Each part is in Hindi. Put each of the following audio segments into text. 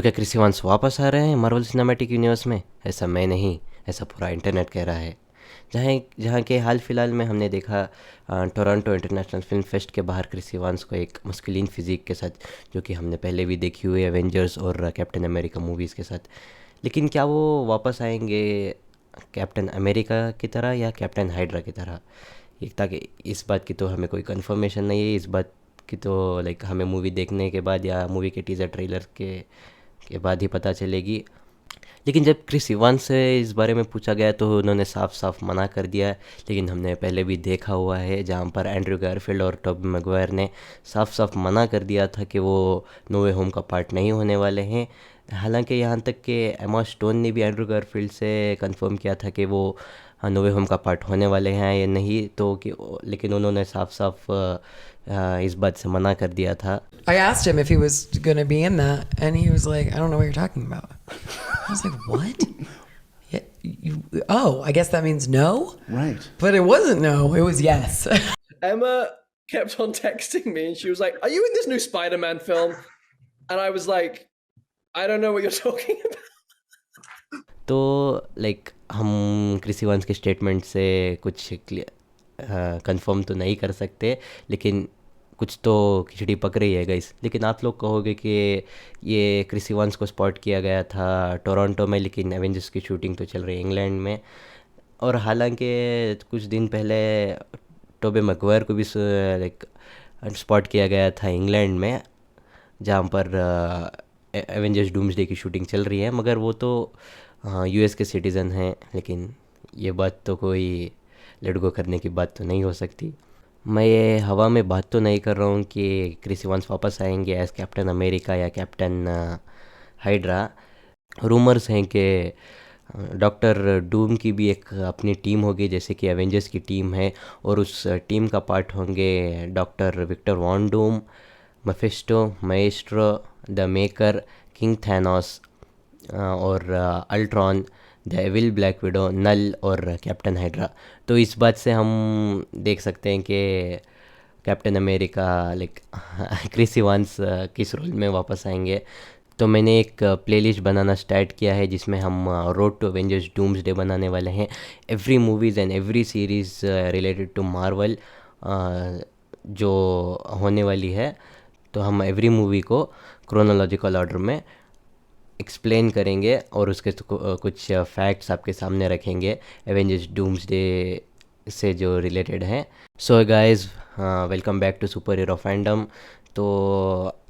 तो क्या क्रिस इवांस वापस आ रहे हैं मार्वल सिनेमैटिक यूनिवर्स में? ऐसा मैं नहीं, ऐसा पूरा इंटरनेट कह रहा है। जहाँ जहाँ के हाल फिलहाल में हमने देखा टोरंटो इंटरनेशनल फिल्म फेस्ट के बाहर क्रिस इवांस को एक मस्कुलिन फिजिक के साथ, जो कि हमने पहले भी देखी हुई एवेंजर्स और कैप्टन अमेरिका मूवीज़ के साथ। लेकिन क्या वो वापस आएंगे कैप्टन अमेरिका की तरह या कैप्टन हाइड्रा की तरह? ये ताकि इस बात की तो हमें कोई कंफर्मेशन नहीं है। इस बात की तो लाइक हमें मूवी देखने के बाद या मूवी के टीज़र ट्रेलर के बाद ही पता चलेगी। लेकिन जब क्रिस इवांस से इस बारे में पूछा गया तो उन्होंने साफ साफ मना कर दिया। लेकिन हमने पहले भी देखा हुआ है जहाँ पर एंड्रयू गारफील्ड और टोबी मैguire ने साफ साफ मना कर दिया था कि वो नो वे होम का पार्ट नहीं होने वाले हैं। हालांकि यहाँ तक कि एमा स्टोन ने भी एंड्रयू गारफील्ड से कंफर्म किया था कि वो नो वे होम का पार्ट होने वाले हैं या नहीं, तो कि लेकिन उन्होंने साफ साफ इस बात से मना कर दिया था। I asked him if he was going to be in that, and he was like, "I don't know what you're talking about." I was like, "What? Yeah, oh, I guess that means no." Right. But it wasn't no; it was yes. Emma kept on texting me and she was like, "Are you in this new Spider-Man film?" And I was like, "I don't know what you're talking about." तो लाइक हम क्रिस इवांस के स्टेटमेंट से कुछ कंफर्म तो नहीं कर सकते, लेकिन कुछ तो खिचड़ी पक रही है गाइस। लेकिन आप लोग कहोगे कि ये क्रिस इवांस को स्पॉट किया गया था टोरंटो में, लेकिन एवेंजर्स की शूटिंग तो चल रही है इंग्लैंड में। और हालांकि कुछ दिन पहले टोबी मैguire को भी लाइक स्पॉट किया गया था इंग्लैंड में, जहाँ पर एवेंजर्स डूम्सडे की शूटिंग चल रही है, मगर वो तो यूएस के सिटीज़न हैं। लेकिन ये बात तो कोई लेट गो करने की बात तो नहीं हो सकती। मैं ये हवा में बात तो नहीं कर रहा हूँ कि क्रिस इवांस वापस आएंगे एज कैप्टन अमेरिका या कैप्टन हाइड्रा। रूमर्स हैं कि डॉक्टर डूम की भी एक अपनी टीम होगी जैसे कि एवेंजर्स की टीम है, और उस टीम का पार्ट होंगे doctor Victor von Doom, Mephisto, Maestro, the maker, king Thanos और Ultron, the evil black widow, null और कैप्टन हाइड्रा। तो इस बात से हम देख सकते हैं कि Captain America like Chris Evans किस रोल में वापस आएंगे। तो मैंने एक प्लेलिस्ट बनाना स्टार्ट किया है जिसमें हम रोड टू एवेंजर्स डूम्सडे बनाने वाले हैं। Every movies and every series related to Marvel जो होने वाली है, तो हम एवरी मूवी को क्रोनोलॉजिकल ऑर्डर में एक्सप्लेन करेंगे और उसके कुछ फैक्ट्स आपके सामने रखेंगे एवेंजर्स डूम्सडे से जो रिलेटेड हैं। So guys, welcome back to superhero fandom. तो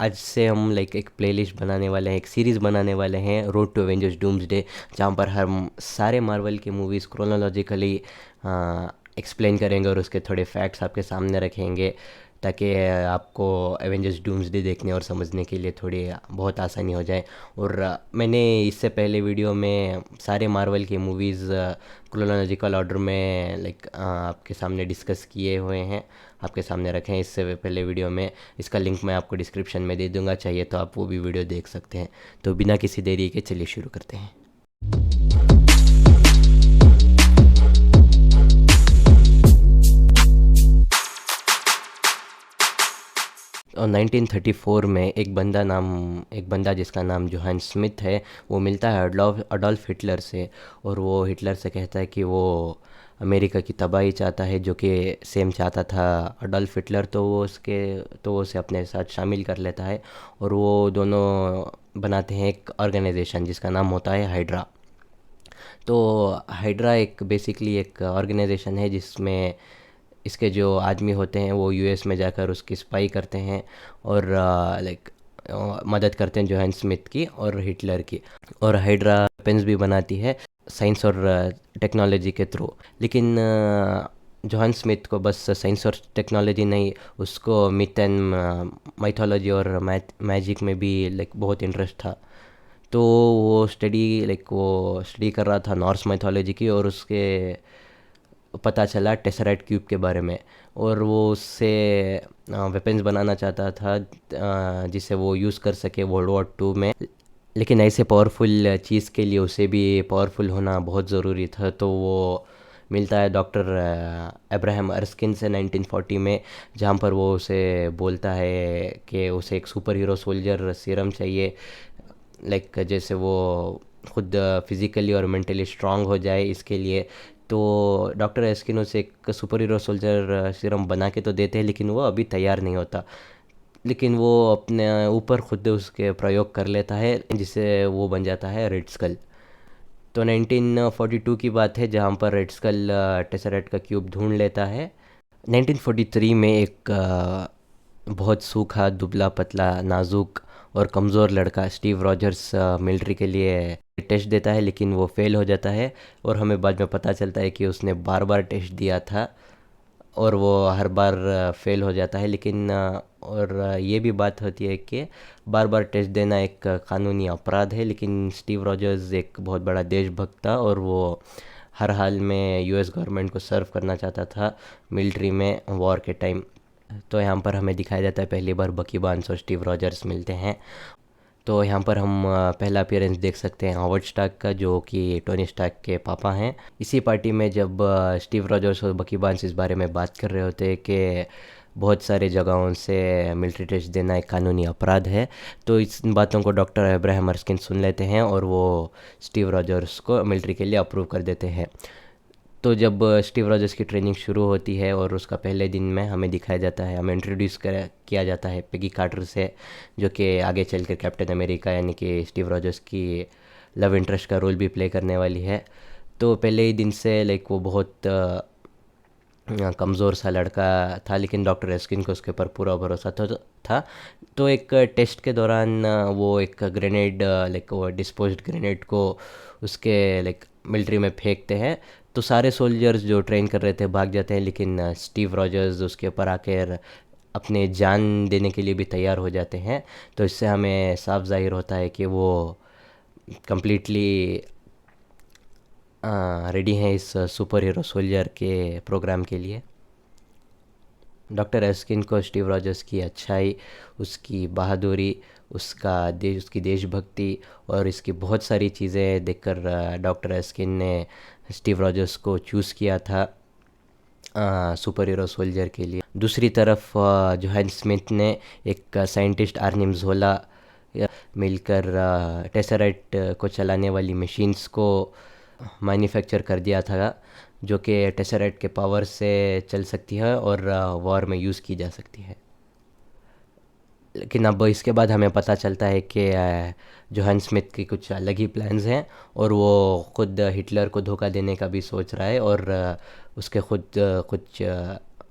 आज से हम लाइक एक प्लेलिस्ट बनाने वाले हैं, एक सीरीज़ बनाने वाले हैं रोड टू एवेंजर्स डूम्सडे, जहाँ पर हम सारे मार्वल के मूवीज़ क्रोनोलॉजिकली एक्सप्लेन करेंगे और उसके थोड़े फैक्ट्स आपके सामने रखेंगे, ताकि आपको एवेंजर्स डूम्सडे देखने और समझने के लिए थोड़ी बहुत आसानी हो जाए। और मैंने इससे पहले वीडियो में सारे मार्वल के मूवीज़ क्रोनोलॉजिकल ऑर्डर में लाइक आपके सामने डिस्कस किए हुए हैं, आपके सामने रखे हैं इससे पहले वीडियो में। इसका लिंक मैं आपको डिस्क्रिप्शन में दे दूंगा, चाहिए तो आप वो भी वीडियो देख सकते हैं। तो बिना किसी देरी के चलिए शुरू करते हैं। और 1934 में एक बंदा जिसका नाम जोहान स्मिथ है, वो मिलता है अडोल्फ हिटलर से, और वो हिटलर से कहता है कि वो अमेरिका की तबाही चाहता है, जो कि सेम चाहता था अडोल्फ हिटलर। तो वो उसे अपने साथ शामिल कर लेता है और वो दोनों बनाते हैं एक ऑर्गेनाइजेशन जिसका नाम होता है हाइड्रा। तो हाइड्रा एक बेसिकली एक ऑर्गेनाइजेशन है जिसमें इसके जो आदमी होते हैं वो यूएस में जाकर उसकी स्पाई करते हैं और लाइक मदद करते हैं जोहान स्मिथ की और हिटलर की। और हाइड्रा वेपन्स भी बनाती है साइंस और टेक्नोलॉजी के थ्रू। लेकिन जोहान स्मिथ को बस साइंस और टेक्नोलॉजी नहीं, उसको मिथ एंड माइथोलॉजी और मैजिक में भी लाइक बहुत इंटरेस्ट था। तो वो स्टडी कर रहा था नॉर्स माइथोलॉजी की, और उसके पता चला टेसराइट क्यूब के बारे में, और वो उससे वेपन्स बनाना चाहता था जिसे वो यूज़ कर सके वर्ल्ड वॉर 2 में। लेकिन ऐसे पावरफुल चीज़ के लिए उसे भी पावरफुल होना बहुत ज़रूरी था। तो वो मिलता है डॉक्टर अब्राहम अर्स्किन से 1940 में, जहाँ पर वो उसे बोलता है कि उसे एक सुपर हीरो सोल्जर सीरम चाहिए, लाइक जैसे वो खुद फिज़िकली और मेंटली स्ट्रांग हो जाए इसके लिए। तो डॉक्टर एस्किन उसे एक सुपर हीरो सोल्जर सीरम बना के तो देते हैं, लेकिन वो अभी तैयार नहीं होता। लेकिन वो अपने ऊपर खुद उसके प्रयोग कर लेता है, जिससे वो बन जाता है रेड स्कल। तो 1942 की बात है, जहाँ पर रेड स्कल टेसरेट का क्यूब ढूंढ लेता है। 1943 में एक बहुत सूखा, दुबला पतला, नाजुक और कमज़ोर लड़का स्टीव रॉजर्स मिलिट्री के लिए टेस्ट देता है, लेकिन वो फेल हो जाता है। और हमें बाद में पता चलता है कि उसने बार बार टेस्ट दिया था और वो हर बार फेल हो जाता है। लेकिन ये भी बात होती है कि बार बार टेस्ट देना एक कानूनी अपराध है, लेकिन स्टीव रॉजर्स एक बहुत बड़ा देशभक्त था और वो हर हाल में यूएस गवर्नमेंट को सर्व करना चाहता था मिलिट्री में वॉर के टाइम। तो यहाँ पर हमें दिखाया जाता है पहली बार बकी बार्न्स और स्टीव रॉजर्स मिलते हैं। तो यहाँ पर हम पहला अपीयरेंस देख सकते हैं हॉवर्ड स्टार्क का, जो कि टोनी स्टार्क के पापा हैं। इसी पार्टी में जब स्टीव रॉजर्स और बकी बार्न्स इस बारे में बात कर रहे होते हैं कि बहुत सारे जगहों से मिलिट्री टेस्ट देना एक कानूनी अपराध है, तो इस बातों को डॉक्टर अब्राहम अर्स्किन सुन लेते हैं और वो स्टीव रॉजर्स को मिलिट्री के लिए अप्रूव कर देते हैं। तो जब स्टीव रॉजर्स की ट्रेनिंग शुरू होती है और उसका पहले दिन में हमें दिखाया जाता है, हमें इंट्रोड्यूस किया जाता है पेगी कार्टर से, जो कि आगे चलकर कैप्टन अमेरिका यानी कि स्टीव रॉजर्स की लव इंटरेस्ट का रोल भी प्ले करने वाली है। तो पहले ही दिन से लाइक वो बहुत कमज़ोर सा लड़का था, लेकिन डॉक्टर एस्किन को उसके ऊपर पूरा भरोसा था। तो एक टेस्ट के दौरान वो एक ग्रेनेड, लाइक वो डिस्पोज्ड ग्रेनेड को उसके लाइक मिलिट्री में फेंकते हैं। तो सारे सोल्जर्स जो ट्रेन कर रहे थे भाग जाते हैं, लेकिन स्टीव रॉजर्स उसके ऊपर आकर अपने जान देने के लिए भी तैयार हो जाते हैं। तो इससे हमें साफ जाहिर होता है कि वो कम्प्लीटली रेडी हैं इस सुपर हीरो सोल्जर के प्रोग्राम के लिए। डॉक्टर एस्किन को स्टीव रॉजर्स की अच्छाई, उसकी बहादुरी, उसकी देशभक्ति और इसकी बहुत सारी चीज़ें देखकर डॉक्टर एस्किन ने स्टीव रॉजर्स को चूज़ किया था सुपर हीरो सोल्जर के लिए। दूसरी तरफ जोहान स्मिथ ने एक साइंटिस्ट आर्निम जोला मिलकर टेसराइट को चलाने वाली मशीन्स को मैन्युफैक्चर कर दिया था, जो कि टेसराइट के पावर से चल सकती है और वॉर में यूज़ की जा सकती है। लेकिन अब इसके बाद हमें पता चलता है कि जोहान स्मिथ की कुछ अलग ही प्लान्स हैं और वो खुद हिटलर को धोखा देने का भी सोच रहा है और उसके खुद कुछ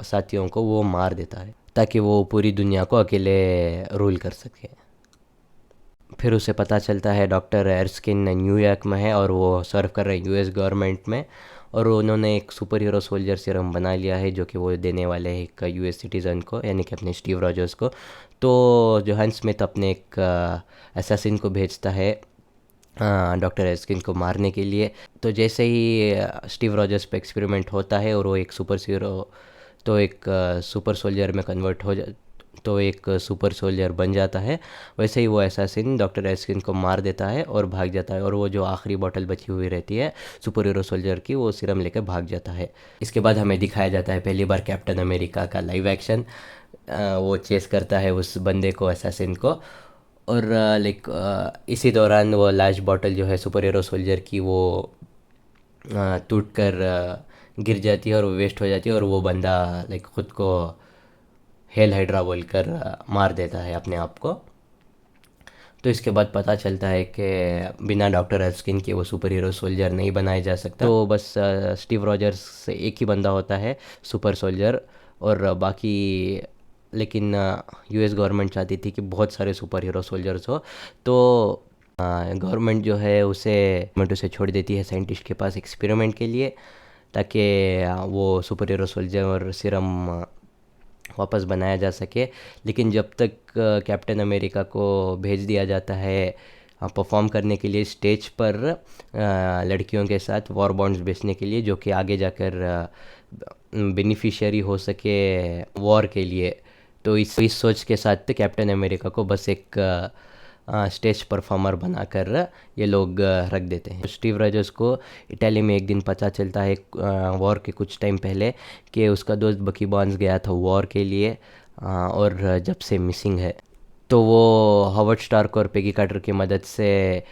साथियों को वो मार देता है ताकि वो पूरी दुनिया को अकेले रूल कर सके। फिर उसे पता चलता है डॉक्टर एर्स्किन न्यूयॉर्क में है और वो सर्व कर रहे हैं यूएस गवर्नमेंट में, और उन्होंने एक सुपर हीरो सोल्जर सीरम बना लिया है जो कि वो देने वाले हैं एक यूएस सिटीज़न को, यानी कि अपने स्टीव रॉजर्स को। तो जोहान स्मिथ अपने एक असैसिन को भेजता है डॉक्टर एस्किन को मारने के लिए। तो जैसे ही स्टीव रॉजर्स पे एक्सपेरिमेंट होता है और वो एक सुपर सोल्जर में कन्वर्ट हो जा तो एक सुपर सोल्जर बन जाता है, वैसे ही वो असैसिन डॉक्टर एस्किन को मार देता है और भाग जाता है। और वो जो आखिरी बॉटल बची हुई रहती है सुपर हीरो सोल्जर की, वो सीरम लेकर भाग जाता है। इसके बाद हमें दिखाया जाता है पहली बार कैप्टन अमेरिका का लाइव एक्शन। वो चेस करता है उस बंदे को, असैसिन को, और लाइक इसी दौरान वो लास्ट बॉटल जो है सुपर हीरो सोल्जर की, वो टूट कर गिर जाती है और वो वेस्ट हो जाती है और वो बंदा लाइक खुद को हेल हाइड्रा बोलकर मार देता है अपने आप को। तो इसके बाद पता चलता है कि बिना डॉक्टर एस्किन के वो सुपर हीरो सोल्जर नहीं बनाया जा सकता। तो बस स्टीव रॉजर्स से एक ही बंदा होता है सुपर सोल्जर, और बाकी लेकिन यूएस गवर्नमेंट चाहती थी कि बहुत सारे सुपर हीरो सोल्जर्स हो। तो गवर्नमेंट जो है उसे छोड़ देती है साइंटिस्ट के पास एक्सपेरिमेंट के लिए, ताकि वो सुपर हीरो सोल्जर सीरम वापस बनाया जा सके। लेकिन जब तक कैप्टन अमेरिका को भेज दिया जाता है परफॉर्म करने के लिए स्टेज पर लड़कियों के साथ वॉर बॉन्ड्स बेचने के लिए, जो कि आगे जाकर बेनिफिशियरी हो सके वॉर के लिए, तो इस सोच के साथ कैप्टन अमेरिका को बस एक स्टेज परफॉर्मर बनाकर ये लोग रख देते हैं। स्टीव रॉजर्स को इटाली में एक दिन पता चलता है वॉर के कुछ टाइम पहले कि उसका दोस्त बकी बार्न्स गया था वॉर के लिए और जब से मिसिंग है। तो वो हॉवर्ड स्टार्क और पेगी कार्टर की मदद से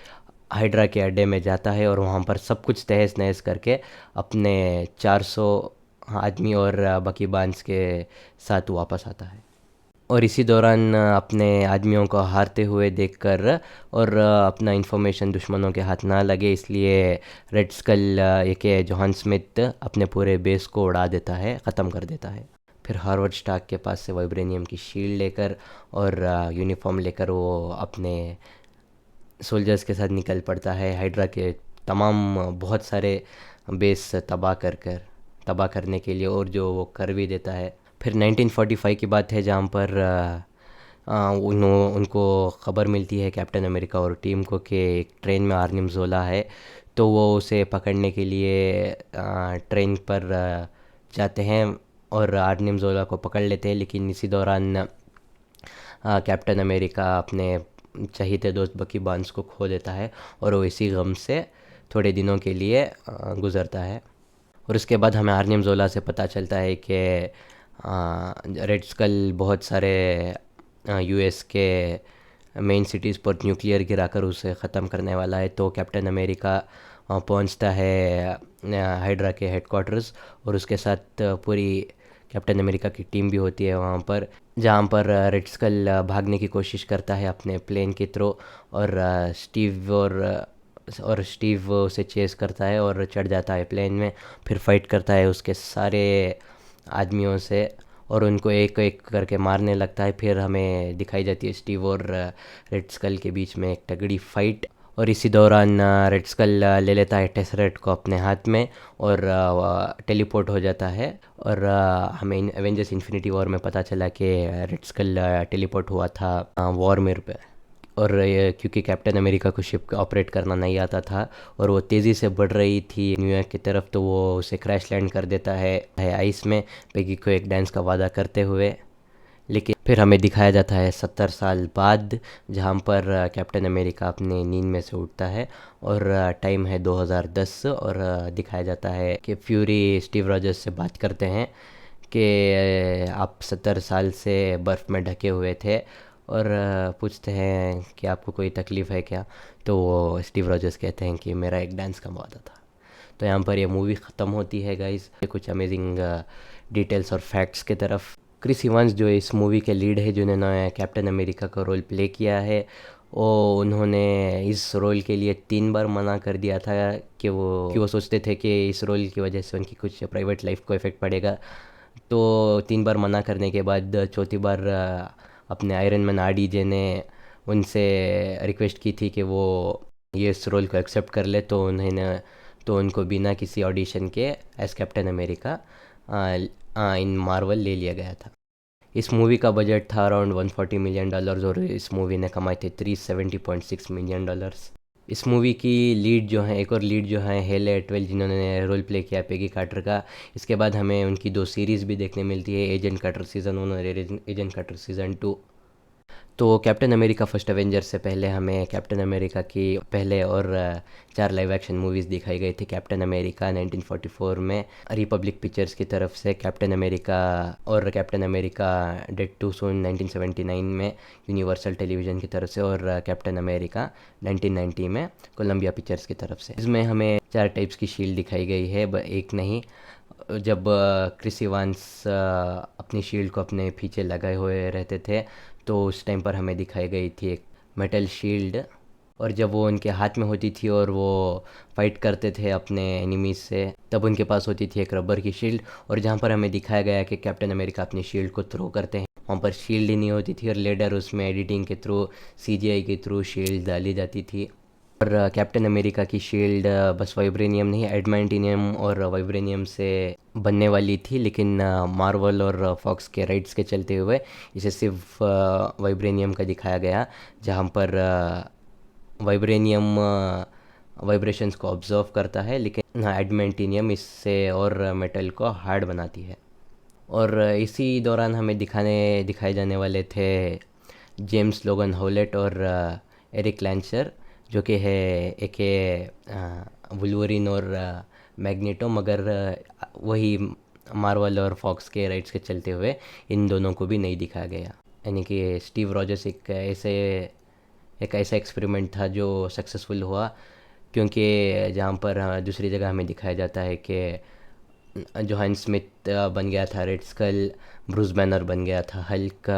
हाइड्रा के अड्डे में जाता है और वहाँ पर सब कुछ तहस नहस करके अपने 400 आदमी और बकी बांस के साथ वापस आता है। और इसी दौरान अपने आदमियों को हारते हुए देखकर और अपना इंफॉर्मेशन दुश्मनों के हाथ ना लगे इसलिए रेड स्कल के जॉन स्मिथ अपने पूरे बेस को उड़ा देता है, ख़त्म कर देता है। फिर हार्वर्ड स्टार्क के पास से वाइब्रेनियम की शील्ड लेकर और यूनिफॉर्म लेकर वो अपने सोल्जर्स के साथ निकल पड़ता है हाइड्रा के तमाम बहुत सारे बेस तबाह करने के लिए, और जो वो कर भी देता है। फिर 1945 की बात है जहाँ पर उनको ख़बर मिलती है कैप्टन अमेरिका और टीम को कि एक ट्रेन में आर्निम ज़ोला है, तो वो उसे पकड़ने के लिए ट्रेन पर जाते हैं और आर्निम ज़ोला को पकड़ लेते हैं। लेकिन इसी दौरान कैप्टन अमेरिका अपने चहीते दोस्त बकी बार्न्स को खो देता है और वो इसी गम से थोड़े दिनों के लिए गुज़रता है। और उसके बाद हमें आर्निम ज़ोला से पता चलता है कि रेड स्कल बहुत सारे यूएस के मेन सिटीज़ पर न्यूक्लियर गिराकर उसे ख़त्म करने वाला है। तो कैप्टन अमेरिका पहुंचता है हाइड्रा के हेडक्वार्टर्स और उसके साथ पूरी कैप्टन अमेरिका की टीम भी होती है वहाँ पर, जहाँ पर रेड स्कल भागने की कोशिश करता है अपने प्लेन के थ्रू और स्टीव उसे चेस करता है और चढ़ जाता है प्लेन में। फिर फाइट करता है उसके सारे आदमियों से और उनको एक एक करके मारने लगता है। फिर हमें दिखाई जाती है स्टीव और रेड स्कल के बीच में एक तगड़ी फाइट। और इसी दौरान रेड स्कल ले लेता है टेसरेट को अपने हाथ में और टेलीपोर्ट हो जाता है। और हमें एवेंजर्स इन्फिनिटी वॉर में पता चला कि रेड स्कल टेलीपोर्ट हुआ था वॉरमिर पे। और क्योंकि कैप्टन अमेरिका को शिप ऑपरेट करना नहीं आता था और वो तेज़ी से बढ़ रही थी न्यूयॉर्क की तरफ, तो वो उसे क्रैश लैंड कर देता है आइस में पेगी को एक डांस का वादा करते हुए। लेकिन फिर हमें दिखाया जाता है 70 साल बाद, जहाँ पर कैप्टन अमेरिका अपने नींद में से उठता है और टाइम है 2010 और दिखाया जाता है कि फ्यूरी स्टीव रॉजर्स से बात करते हैं कि आप 70 साल से बर्फ़ में ढके हुए थे और पूछते हैं कि आपको कोई तकलीफ़ है क्या। तो वो स्टीव रॉजर्स कहते हैं कि मेरा एक डांस का वादा था। तो यहाँ पर ये मूवी ख़त्म होती है गाइस। कुछ अमेजिंग डिटेल्स और फैक्ट्स की तरफ। क्रिस इवांस जो इस मूवी के लीड है, जिन्होंने कैप्टन अमेरिका का रोल प्ले किया है, वो उन्होंने इस रोल के लिए 3 बार मना कर दिया था कि वो सोचते थे कि इस रोल की वजह से उनकी कुछ प्राइवेट लाइफ को इफ़ेक्ट पड़ेगा। तो 3 बार मना करने के बाद चौथी बार अपने आयरन मैन आरडीजे ने उनसे रिक्वेस्ट की थी कि वो ये इस रोल को एक्सेप्ट कर ले, तो उनको बिना किसी ऑडिशन के as captain America in Marvel ले लिया गया था। इस मूवी का बजट था अराउंड $140 मिलियन और इस मूवी ने कमाए थे $370.6 मिलियन। इस मूवी की एक और लीड जो है हेले अटवेल, जिन्होंने रोल प्ले किया पेगी कार्टर का। इसके बाद हमें उनकी 2 सीरीज़ भी देखने मिलती है, एजेंट कार्टर सीज़न 1 और एजेंट कार्टर सीज़न 2। तो कैप्टन अमेरिका फर्स्ट एवेंजर से पहले हमें कैप्टन अमेरिका की पहले और 4 लाइव एक्शन मूवीज़ दिखाई गई थी। कैप्टन अमेरिका 1944 में रिपब्लिक पिक्चर्स की तरफ से, captain America dead too soon 1979 में यूनिवर्सल टेलीविज़न की तरफ से, और कैप्टन अमेरिका 1990 में कोलंबिया पिक्चर्स की तरफ से। इसमें हमें 4 टाइप्स की शील्ड दिखाई गई है, एक नहीं। जब क्रिस इवांस अपनी शील्ड को अपने पीछे लगाए हुए रहते थे तो उस टाइम पर हमें दिखाई गई थी एक मेटल शील्ड, और जब वो उनके हाथ में होती थी और वो फाइट करते थे अपने एनिमीज से, तब उनके पास होती थी एक रबर की शील्ड। और जहाँ पर हमें दिखाया गया कि कैप्टन अमेरिका अपनी शील्ड को थ्रो करते हैं, वहाँ पर शील्ड ही नहीं होती थी और लेटर उसमें एडिटिंग के थ्रू, सीजीआई के थ्रू शील्ड डाली जाती थी। और कैप्टन अमेरिका की शील्ड बस वाइब्रेनियम नहीं, एडमांटिनियम और वाइब्रेनियम से बनने वाली थी, लेकिन मार्वल और फॉक्स के राइट्स के चलते हुए इसे सिर्फ वाइब्रेनियम का दिखाया गया, जहाँ पर वाइब्रेनियम वाइब्रेशंस को ऑब्जर्व करता है, लेकिन एडमांटिनियम इससे और मेटल को हार्ड बनाती है। और इसी दौरान हमें दिखाए जाने वाले थे जेम्स लोगन हॉलेट और एरिक लैंचर, जो कि है एक वुल्वरिन और मैग्नेटो, मगर वही मार्वल और फॉक्स के राइट्स के चलते हुए इन दोनों को भी नहीं दिखाया गया। यानी कि स्टीव रॉजर्स एक ऐसा एक्सपेरिमेंट था जो सक्सेसफुल हुआ, क्योंकि जहाँ पर दूसरी जगह हमें दिखाया जाता है कि जोहान स्मिथ बन गया था रेड स्कल, ब्रूस बैनर बन गया था हल्क,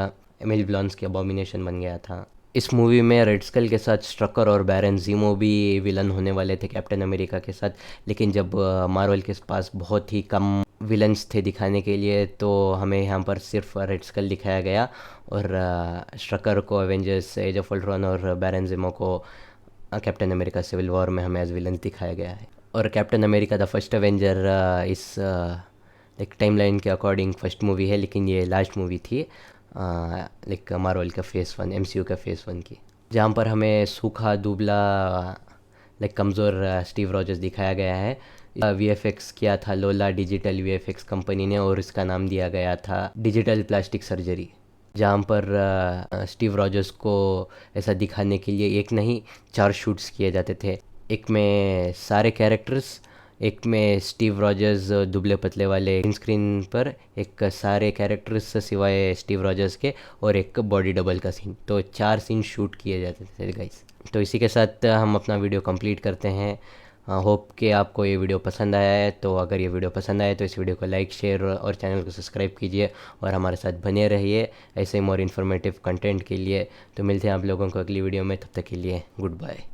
एमिल ब्लॉन्स की अबॉमिनेशन बन गया था। इस मूवी में रेड स्कल के साथ स्ट्रकर और बैरन ज़ीमो भी विलन होने वाले थे कैप्टन अमेरिका के साथ, लेकिन जब मार्वल के पास बहुत ही कम विलन्स थे दिखाने के लिए, तो हमें यहाँ पर सिर्फ रेड स्कल दिखाया गया, और स्ट्रकर को एवेंजर्स एज ऑफ अल्ट्रॉन और बैरन ज़ीमो को कैप्टन अमेरिका सिविल वॉर में हमें एज विलन दिखाया गया है। और captain America the first Avenger इस लाइक टाइमलाइन के अकॉर्डिंग फर्स्ट मूवी है, लेकिन ये लास्ट मूवी थी लाइक मार्वल का फेज़ 1, एमसीयू का फेज़ 1 की, जहाँ पर हमें सूखा दुबला लाइक कमज़ोर स्टीव रॉजर्स दिखाया गया है। वीएफएक्स किया था लोला डिजिटल वीएफएक्स कंपनी ने, और इसका नाम दिया गया था डिजिटल प्लास्टिक सर्जरी, जहाँ पर स्टीव रॉजर्स को ऐसा दिखाने के लिए एक नहीं 4 शूट्स किए जाते थे। एक में सारे कैरेक्टर्स, एक में स्टीव रॉजर्स दुबले पतले वाले ग्रीन स्क्रीन पर, एक सारे कैरेक्टर्स सिवाय स्टीव रॉजर्स के, और एक बॉडी डबल का सीन। तो 4 सीन शूट किए जाते थे गाइस। तो इसी के साथ हम अपना वीडियो कंप्लीट करते हैं। होप कि आपको ये वीडियो पसंद आया है। तो अगर ये वीडियो पसंद आए तो इस वीडियो को लाइक, शेयर और चैनल को सब्सक्राइब कीजिए, और हमारे साथ बने रहिए ऐसे ही मोर इन्फॉर्मेटिव कंटेंट के लिए। तो मिलते हैं आप लोगों को अगली वीडियो में, तब तक के लिए गुड बाय।